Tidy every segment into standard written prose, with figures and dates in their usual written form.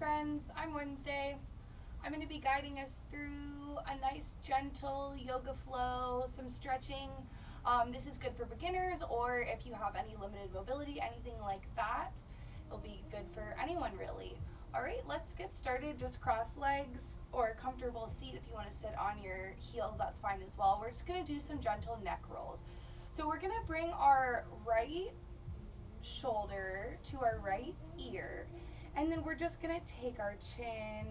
friends, I'm Wednesday. I'm going to be guiding us through a nice gentle yoga flow, some stretching. This is good for beginners or if you have any limited mobility, anything like that. It'll be good for anyone really. All right, let's get started. Just cross legs or a comfortable seat. If you want to sit on your heels, that's fine as well. We're just going to do some gentle neck rolls. So we're going to bring our right shoulder to our right ear, and then we're just going to take our chin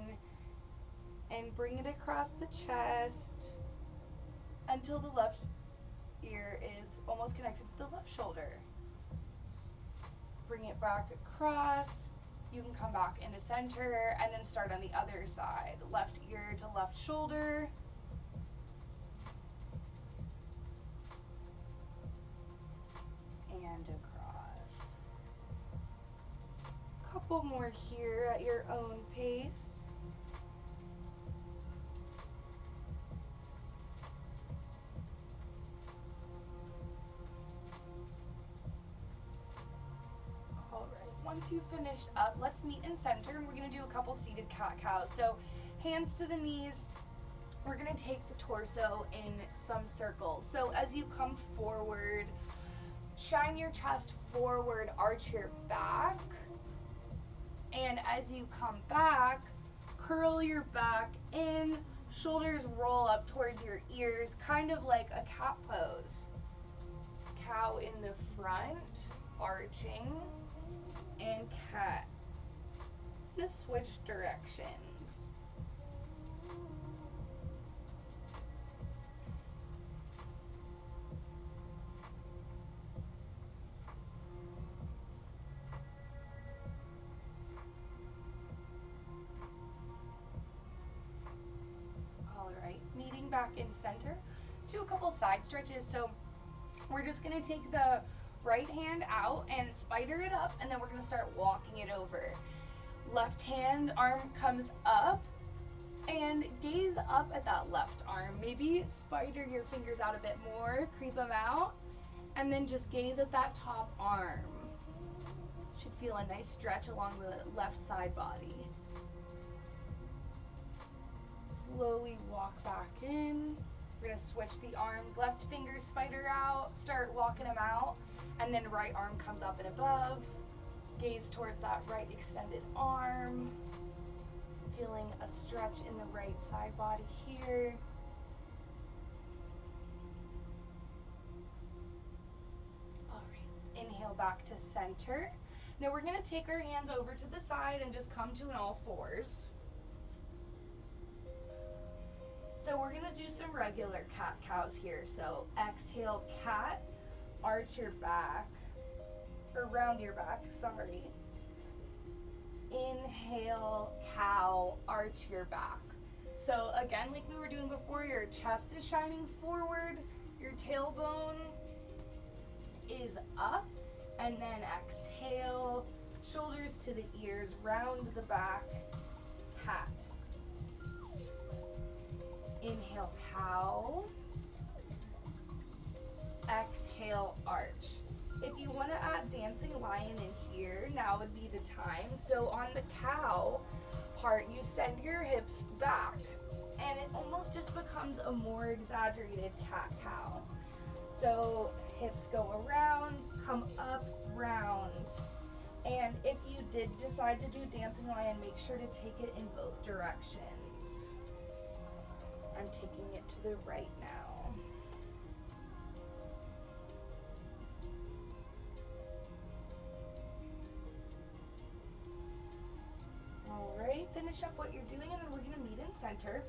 and bring it across the chest until the left ear is almost connected to the left shoulder. Bring it back across. You can come back into center and then start on the other side. Left ear to left shoulder. And across. Couple more here at your own pace. Once you've finished up, let's meet in center, and we're going to do a couple seated cat-cows. So hands to the knees. We're going to take the torso in some circles. So as you come forward, shine your chest forward, arch your back. And as you come back, curl your back in, shoulders roll up towards your ears, kind of like a cat pose. Cow in the front, arching. And cat. Just switch directions. All right, meeting back in center. Let's do a couple side stretches. So we're just gonna take the right hand out and spider it up, and then we're going to start walking it over. Left hand arm comes up, and gaze up at that left arm. Maybe spider your fingers out a bit more, creep them out, and then just gaze at that top arm. Should feel a nice stretch along the left side body. Slowly walk back in. We're going to switch the arms. Left finger spider out, start walking them out, and then right arm comes up and above. Gaze towards that right extended arm. Feeling a stretch in the right side body here. All right, inhale back to center. Now we're going to take our hands over to the side and just come to an all fours. So we're going to do some regular cat-cows here. So exhale, cat, arch your back, or round your back, sorry. Inhale, cow, arch your back. So again, like we were doing before, your chest is shining forward, your tailbone is up, and then exhale, shoulders to the ears, round the back, cat. Inhale, cow. Exhale, arch. If you want to add dancing lion in here, now would be the time. So on the cow part, you send your hips back, and it almost just becomes a more exaggerated cat-cow. So hips go around, come up, round. And if you did decide to do dancing lion, make sure to take it in both directions. I'm taking it to the right now. All right, finish up what you're doing, and then we're going to meet in center.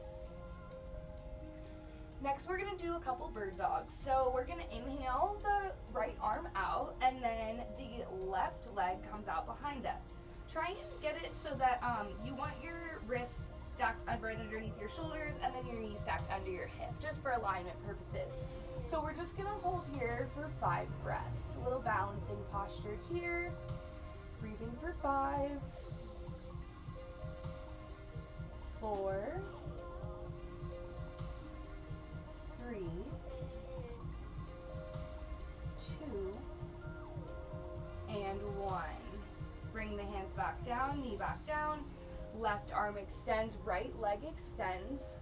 Next, we're going to do a couple bird dogs. So we're going to inhale the right arm out, and then the left leg comes out behind us. Try and get it so that you want your wrists stacked right underneath your shoulders, and then your knees stacked under your hip, just for alignment purposes. So we're just gonna hold here for 5 breaths. A little balancing posture here. Breathing for 5, 4, 3, 2, and 1. Bring the hands back down, knee back down. Left arm extends, right leg extends,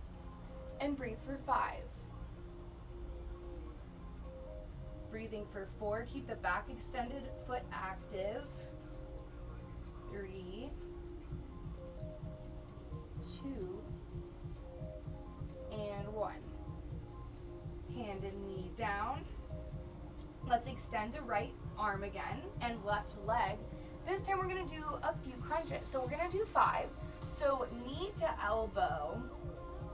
and breathe for 5. Breathing for 4, keep the back extended, foot active. 3, 2, and 1. Hand and knee down. Let's extend the right arm again and left leg. This time we're gonna do a few crunches. So we're gonna do 5. So knee to elbow,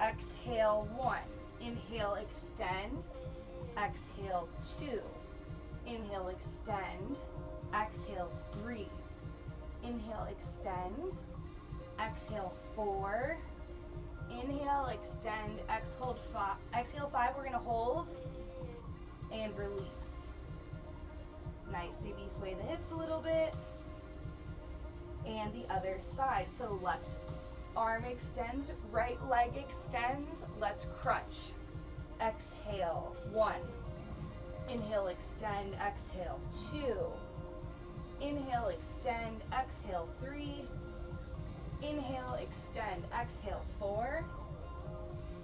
exhale 1. Inhale, extend, exhale 2. Inhale, extend, exhale 3. Inhale, extend, exhale 4. Inhale, extend, exhale 5. We're gonna hold and release. Nice, maybe sway the hips a little bit. And the other side. So left arm extends, right leg extends. Let's crunch. Exhale, 1. Inhale, extend, exhale 2. Inhale, extend, exhale 3. Inhale, extend, exhale 4.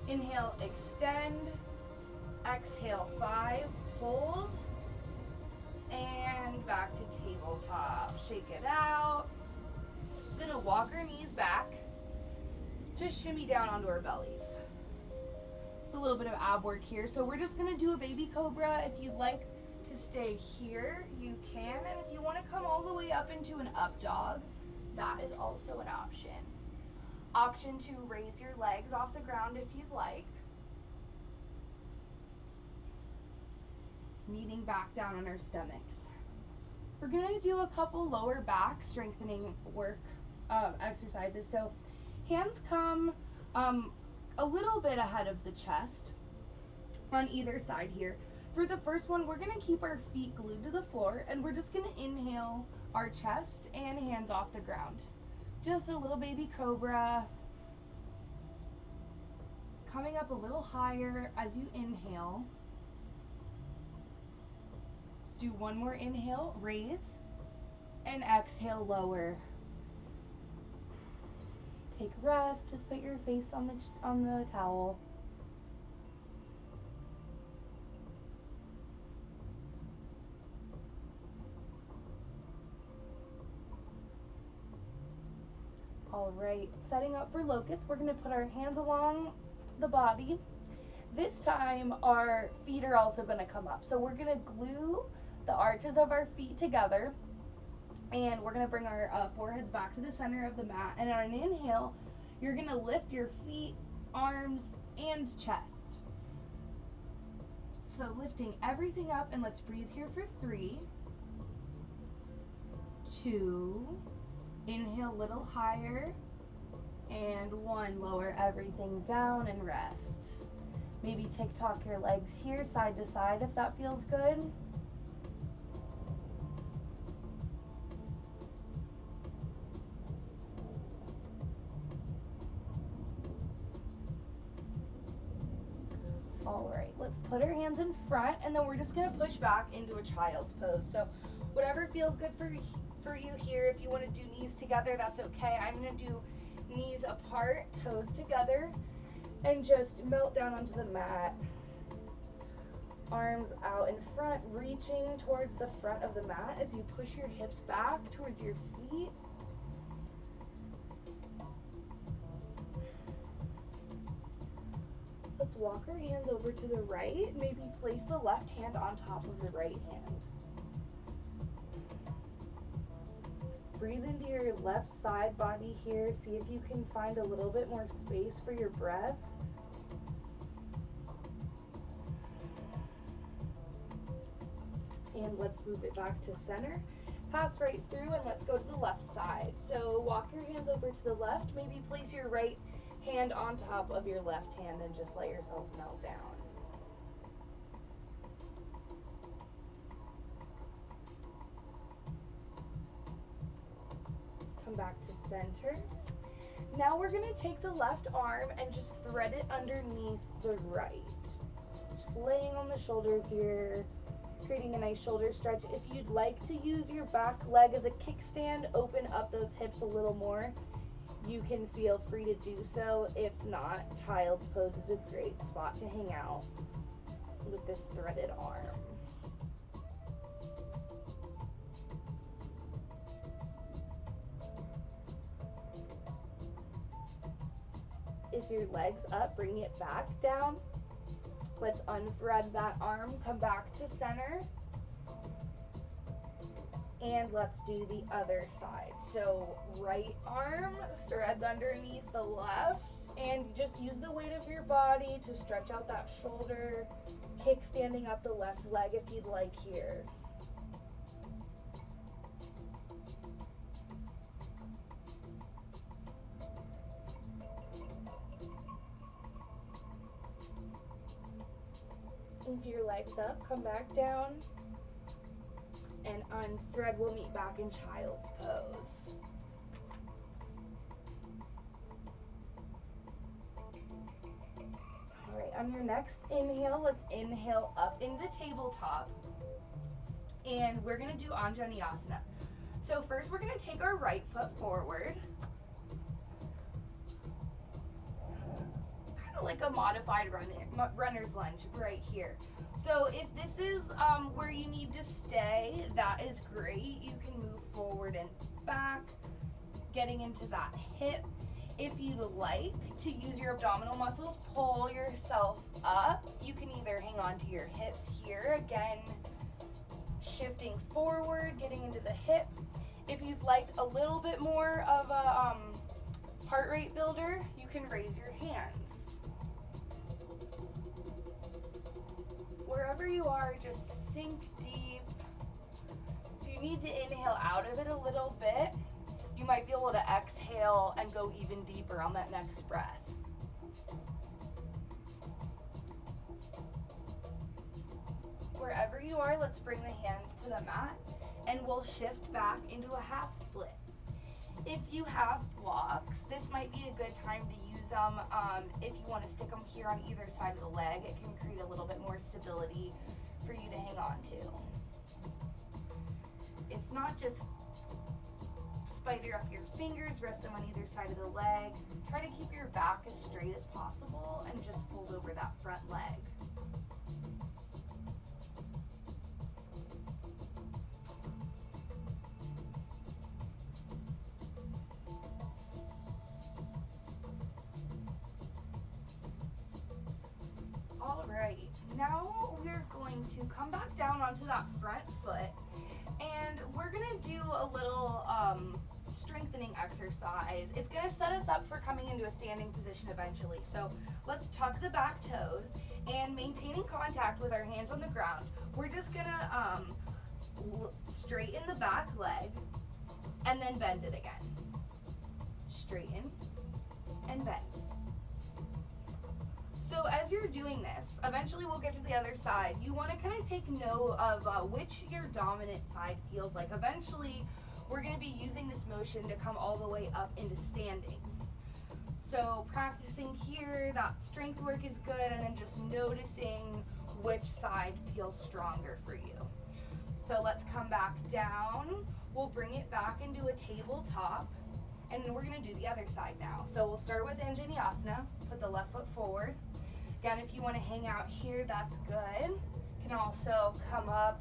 Inhale, extend, exhale 5. Hold. And back to tabletop. Shake it out. Gonna walk our knees back. Just shimmy down onto our bellies. It's a little bit of ab work here. So we're just gonna do a baby cobra. If you'd like to stay here, you can. And if you wanna come all the way up into an up dog, that is also an option. Option to raise your legs off the ground if you'd like. Meeting back down on our stomachs. We're gonna do a couple lower back strengthening work exercises. So hands come a little bit ahead of the chest on either side here. For the first one, we're gonna keep our feet glued to the floor and we're just gonna inhale our chest and hands off the ground. Just a little baby cobra. Coming up a little higher as you inhale. Let's do one more inhale, raise, and exhale, lower. Take a rest, just put your face on the towel. All right, setting up for locust, we're gonna put our hands along the body. This time our feet are also gonna come up. So we're gonna glue the arches of our feet together and we're gonna bring our foreheads back to the center of the mat. And on an inhale, you're gonna lift your feet, arms, and chest. So lifting everything up, and let's breathe here for 3, 2, inhale a little higher, and 1, lower everything down and rest. Maybe tick-tock your legs here, side to side if that feels good. All right, let's put our hands in front and then we're just gonna push back into a child's pose. So whatever feels good for you here. If you wanna do knees together, that's okay. I'm gonna do knees apart, toes together, and just melt down onto the mat. Arms out in front, reaching towards the front of the mat as you push your hips back towards your feet. Let's walk our hands over to the right. Maybe place the left hand on top of the right hand. Breathe into your left side body here. See if you can find a little bit more space for your breath. And let's move it back to center. Pass right through and let's go to the left side. So walk your hands over to the left. Maybe place your right hand on top of your left hand and just let yourself melt down. Let's come back to center. Now we're going to take the left arm and just thread it underneath the right. Just laying on the shoulder here, creating a nice shoulder stretch. If you'd like to use your back leg as a kickstand, open up those hips a little more. you can feel free to do so. If not, child's pose is a great spot to hang out with this threaded arm. If your leg's up, bring it back down. Let's unthread that arm, come back to center. And let's do the other side. So right arm threads underneath the left, and just use the weight of your body to stretch out that shoulder, kick standing up the left leg if you'd like here. If your leg's up, come back down and unthread. We'll meet back in child's pose. All right, on your next inhale, let's inhale up into tabletop. And we're gonna do Anjaneyasana. So first we're gonna take our right foot forward. Like a modified runner's lunge right here. So if this is where you need to stay, that is great. You can move forward and back, getting into that hip. If you'd like to use your abdominal muscles, pull yourself up. You can either hang on to your hips here, again, shifting forward, getting into the hip. If you'd like a little bit more of a heart rate builder, you can raise your hands. Wherever you are, just sink deep. If you need to inhale out of it a little bit, you might be able to exhale and go even deeper on that next breath. Wherever you are, let's bring the hands to the mat and we'll shift back into a half split. If you have blocks, this might be a good time to use them. If you want to stick them here on either side of the leg, it can create a little bit more stability for you to hang on to. If not, just spider up your fingers, rest them on either side of the leg. Try to keep your back as straight as possible and just fold over that front leg. All right, now we're going to come back down onto that front foot, and we're gonna do a little strengthening exercise. It's gonna set us up for coming into a standing position eventually. So let's tuck the back toes and maintaining contact with our hands on the ground. We're just gonna straighten the back leg and then bend it again. Straighten and bend. So as you're doing this, eventually we'll get to the other side. You want to kind of take note of which your dominant side feels like. Eventually, we're going to be using this motion to come all the way up into standing. So practicing here, that strength work is good, and then just noticing which side feels stronger for you. So let's come back down. We'll bring it back into a tabletop, and then we're going to do the other side now. So we'll start with Anjaneyasana. Put the left foot forward. Again, if you want to hang out here, that's good. You can also come up,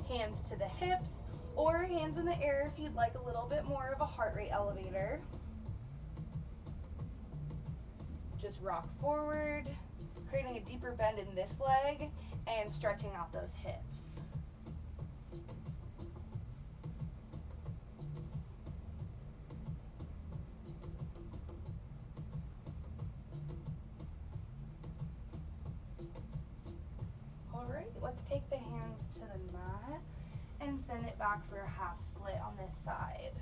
hands to the hips, or hands in the air if you'd like a little bit more of a heart rate elevator. Just rock forward, creating a deeper bend in this leg and stretching out those hips. Let's take the hands to the mat and send it back for a half split on this side.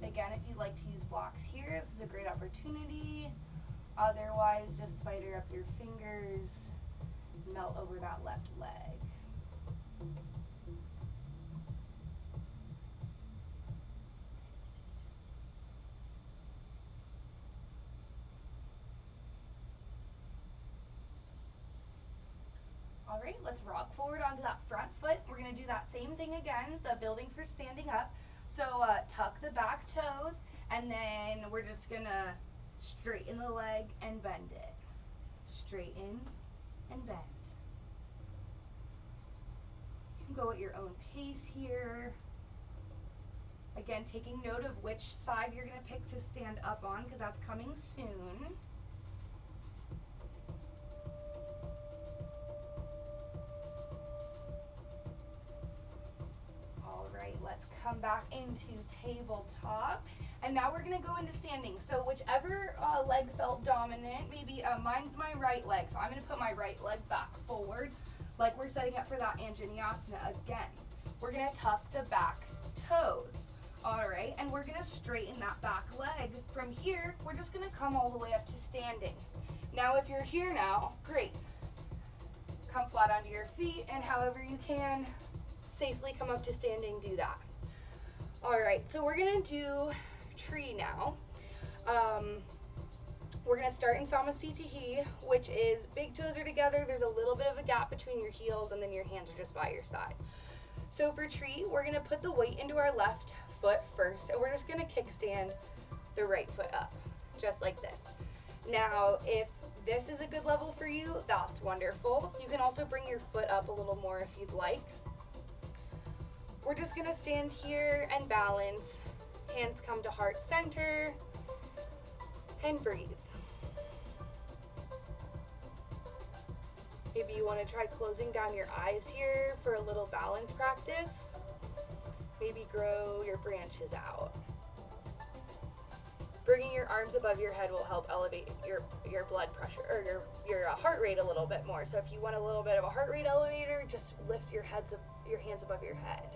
Again, if you'd like to use blocks here, this is a great opportunity. Otherwise, just spider up your fingers, melt over that left leg. All right, let's rock forward onto that front foot. We're gonna do that same thing again, the building for standing up. So tuck the back toes, and then we're just gonna straighten the leg and bend it. Straighten and bend. You can go at your own pace here. Again, taking note of which side you're gonna pick to stand up on, because that's coming soon. All right, let's come back into tabletop. And now we're gonna go into standing. So whichever leg felt dominant, maybe mine's my right leg. So I'm gonna put my right leg back forward, like we're setting up for that Anjaneyasana again. We're gonna tuck the back toes. All right, and we're gonna straighten that back leg. From here, we're just gonna come all the way up to standing. Now, if you're here now, great. Come flat onto your feet, and however you can, safely come up to standing, do that. All right, so we're gonna do tree now. We're gonna start in Samasthiti, which is big toes are together. There's a little bit of a gap between your heels, and then your hands are just by your side. So for tree, we're gonna put the weight into our left foot first, and we're just gonna kickstand the right foot up, just like this. Now, if this is a good level for you, that's wonderful. You can also bring your foot up a little more if you'd like. We're just gonna stand here and balance. Hands come to heart center, and breathe. Maybe you wanna try closing down your eyes here for a little balance practice. Maybe grow your branches out. Bringing your arms above your head will help elevate your blood pressure, or your heart rate a little bit more. So if you want a little bit of a heart rate elevator, just lift your hands above your head.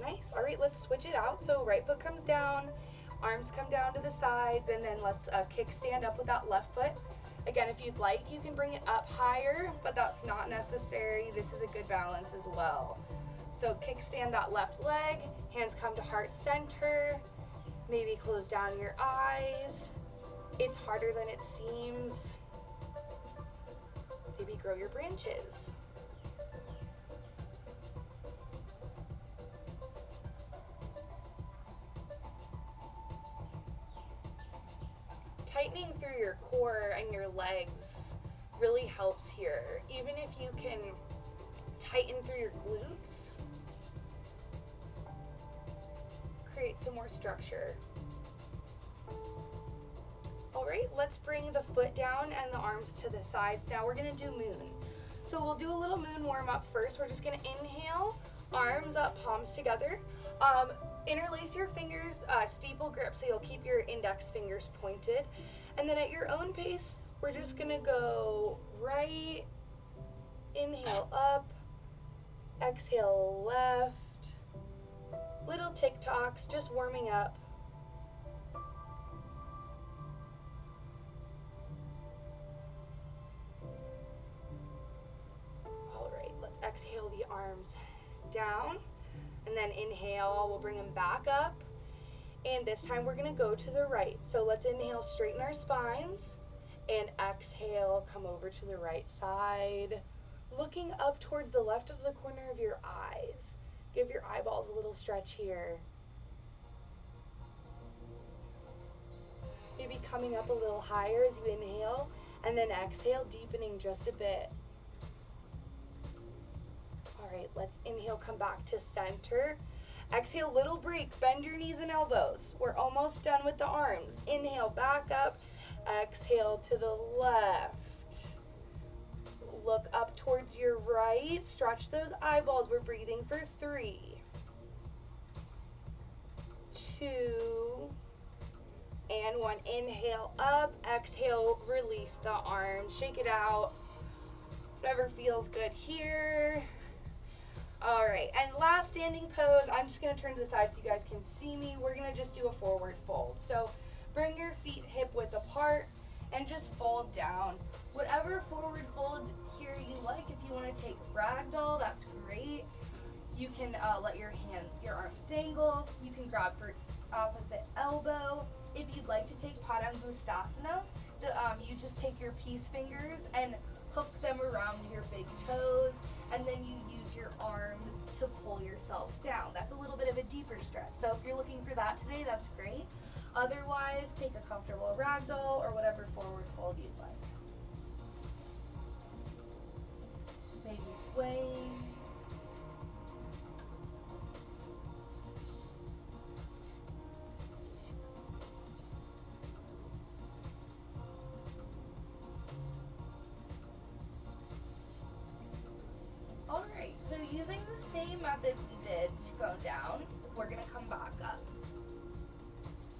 Nice. All right, let's switch it out. So right foot comes down, arms come down to the sides, and then let's kickstand up with that left foot. Again, if you'd like, you can bring it up higher, but that's not necessary. This is a good balance as well. So kickstand that left leg, hands come to heart center, maybe close down your eyes. It's harder than it seems. Maybe grow your branches. Tightening through your core and your legs really helps here. Even if you can tighten through your glutes, create some more structure. All right, let's bring the foot down and the arms to the sides. Now we're gonna do moon. So we'll do a little moon warm up first. We're just gonna inhale, arms up, palms together. Interlace your fingers, steeple grip, so you'll keep your index fingers pointed. And then at your own pace, we're just gonna go right, inhale up, exhale left, little tick-tocks, just warming up. All right, let's exhale the arms down. And then inhale, we'll bring them back up. And this time we're gonna go to the right. So let's inhale, straighten our spines. And exhale, come over to the right side. Looking up towards the left of the corner of your eyes. Give your eyeballs a little stretch here. Maybe coming up a little higher as you inhale. And then exhale, deepening just a bit. All right, let's inhale, come back to center. Exhale, little break, bend your knees and elbows. We're almost done with the arms. Inhale, back up. Exhale to the left. Look up towards your right. Stretch those eyeballs. We're breathing for 3, 2, and 1. Inhale up. Exhale, release the arms. Shake it out. Whatever feels good here. All right, and last standing pose, I'm just gonna turn to the side so you guys can see me. We're gonna just do a forward fold. So bring your feet hip width apart and just fold down. Whatever forward fold here you like. If you wanna take ragdoll, that's great. You can let your arms dangle. You can grab for opposite elbow. If you'd like to take Padangustasana, you just take your peace fingers and hook them around your big toes, and then you use your arms to pull yourself down. That's a little bit of a deeper stretch. So if you're looking for that today, that's great. Otherwise, take a comfortable ragdoll or whatever forward fold you'd like. Maybe swaying. Alright, so using the same method we did to go down, we're going to come back up.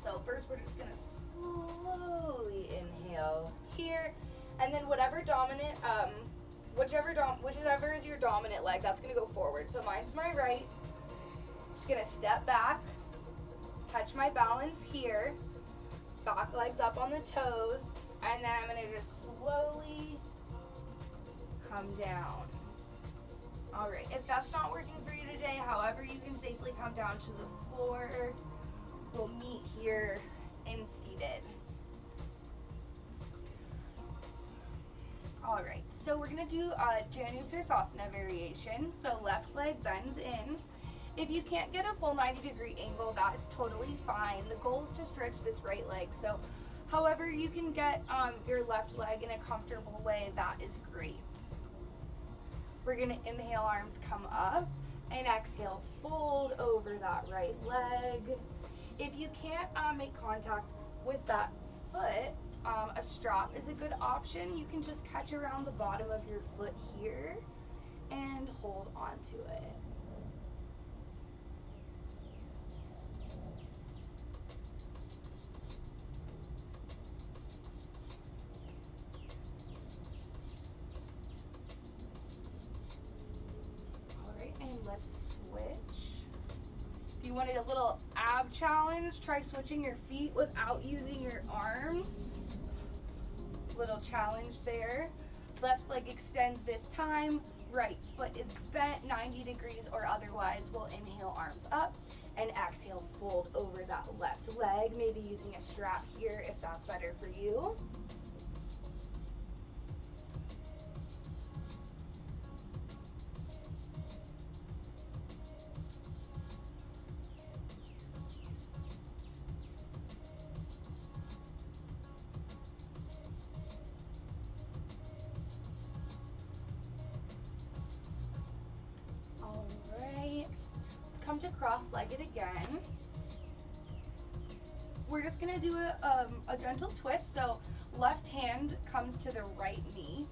So first we're just going to slowly inhale here, and then whichever is your dominant leg, that's going to go forward. So mine's my right. I'm just going to step back, catch my balance here, back legs up on the toes, and then I'm going to just slowly come down. All right, if that's not working for you today, however you can safely come down to the floor, we'll meet here in seated. All right, so we're gonna do a savasana variation. So left leg bends in. If you can't get a full 90-degree angle, that is totally fine. The goal is to stretch this right leg. So however you can get your left leg in a comfortable way, that is great. We're gonna inhale, arms come up, and exhale, fold over that right leg. If you can't make contact with that foot, a strap is a good option. You can just catch around the bottom of your foot here and hold onto it. Let's switch. If you wanted a little ab challenge, try switching your feet without using your arms. Little challenge there. Left leg extends this time. Right foot is bent 90 degrees or otherwise. We'll inhale, arms up, and exhale, fold over that left leg. Maybe using a strap here if that's better for you. Come to cross-legged again. We're just gonna do a gentle twist. So left hand comes to the right knee.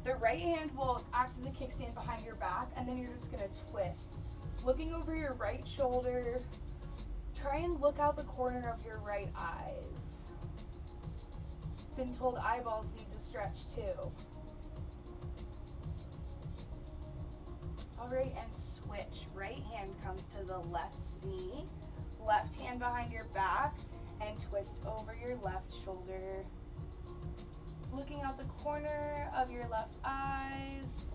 The right hand will act as a kickstand behind your back, and then you're just gonna twist. Looking over your right shoulder, try and look out the corner of your right eyes. Been told eyeballs need to stretch too. All right, and switch. Right hand comes to the left knee, left hand behind your back, and twist over your left shoulder. Looking out the corner of your left eyes.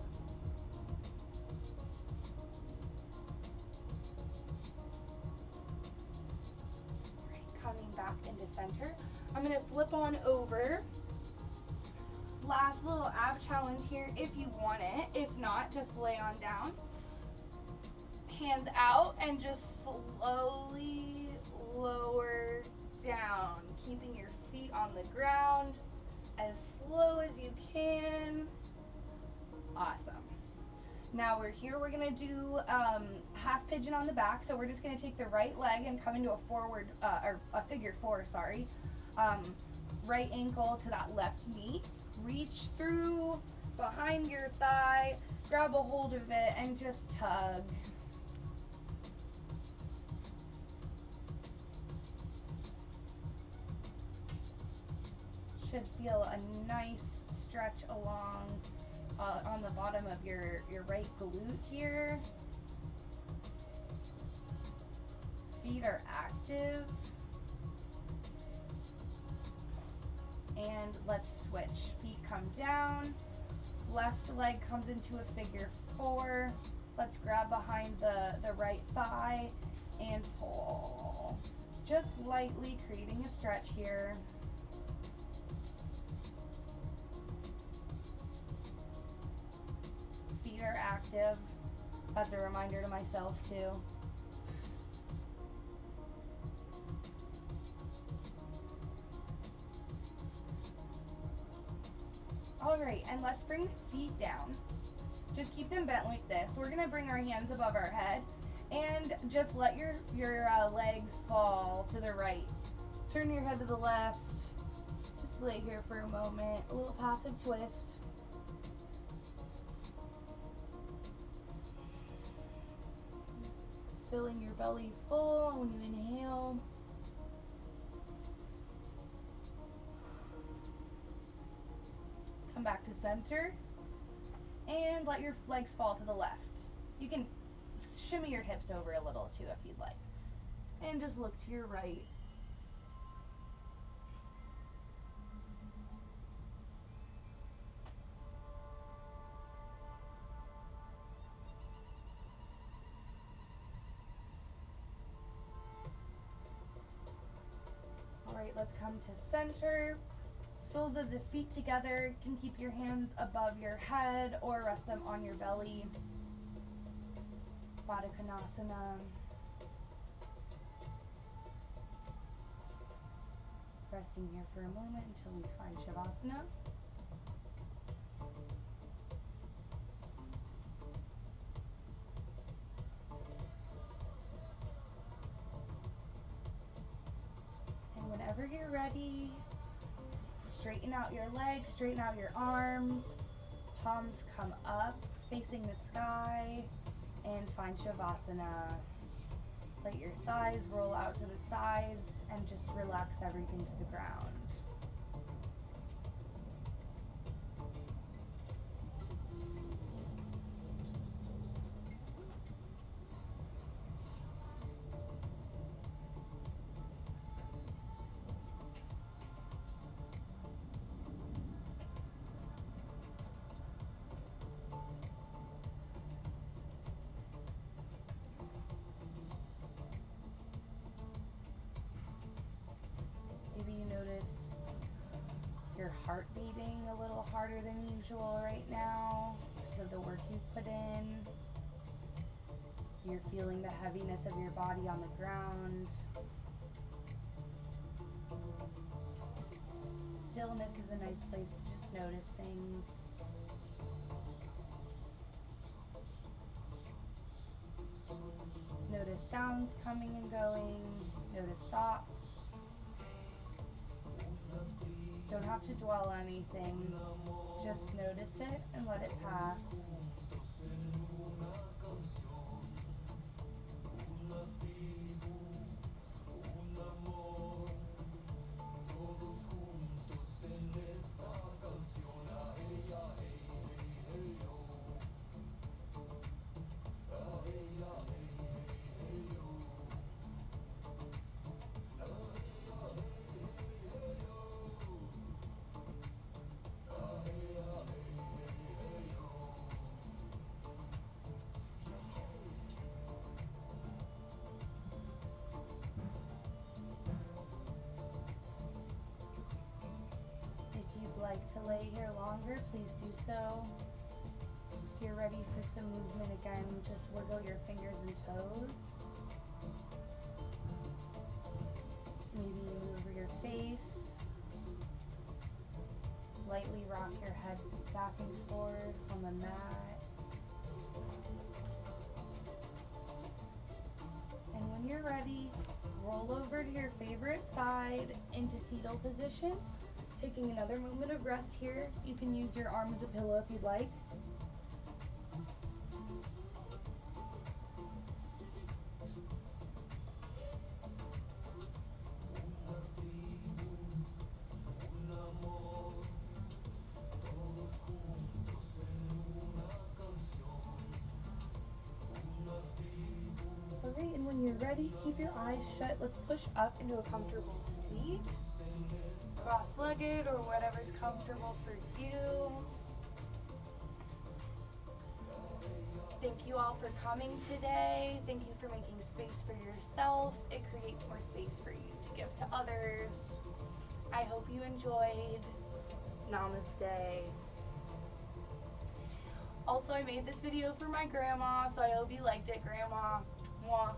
All right, coming back into center. I'm gonna flip on over. Last little ab challenge here if you want it. If not, just lay on down. Hands out and just slowly lower down, keeping your feet on the ground as slow as you can. Awesome. Now we're here, we're gonna do half pigeon on the back. So we're just gonna take the right leg and come into a forward, or a figure four, sorry. Right ankle to that left knee. Reach through behind your thigh, grab a hold of it, and just tug. Should feel a nice stretch along on the bottom of your right glute here. Feet are active. And let's switch. Feet come down. Left leg comes into a figure four. Let's grab behind the right thigh and pull. Just lightly creating a stretch here. active. That's a reminder to myself too. Alright, and let's bring the feet down. Just keep them bent like this. We're gonna bring our hands above our head and just let your legs fall to the right. Turn your head to the left. Just lay here for a moment. A little passive twist. Filling your belly full when you inhale. Come back to center and let your legs fall to the left. You can shimmy your hips over a little too if you'd like. And just look to your right. Alright, let's come to center. Soles of the feet together. You can keep your hands above your head or rest them on your belly. Baddha Konasana. Resting here for a moment until we find Shavasana. And whenever you're ready, straighten out your legs, straighten out your arms, palms come up, facing the sky, and find Shavasana. Let your thighs roll out to the sides and just relax everything to the ground. Notice your heart beating a little harder than usual right now because of the work you've put in. You're feeling the heaviness of your body on the ground. Stillness is a nice place to just notice things. Notice sounds coming and going. Notice thoughts. Don't have to dwell on anything, just notice it and let it pass. Like to lay here longer, please do so. If you're ready for some movement again, just wiggle your fingers and toes. Maybe move over your face. Lightly rock your head back and forth on the mat. And when you're ready, roll over to your favorite side into fetal position. Taking another moment of rest here. You can use your arm as a pillow if you'd like. Alright, and when you're ready, keep your eyes shut. Let's push up into a comfortable seat. Cross-legged or whatever's comfortable for you. Thank you all for coming today. Thank you for making space for yourself. It creates more space for you to give to others. I hope you enjoyed. Namaste. Also, I made this video for my grandma, so I hope you liked it, Grandma. Mwah.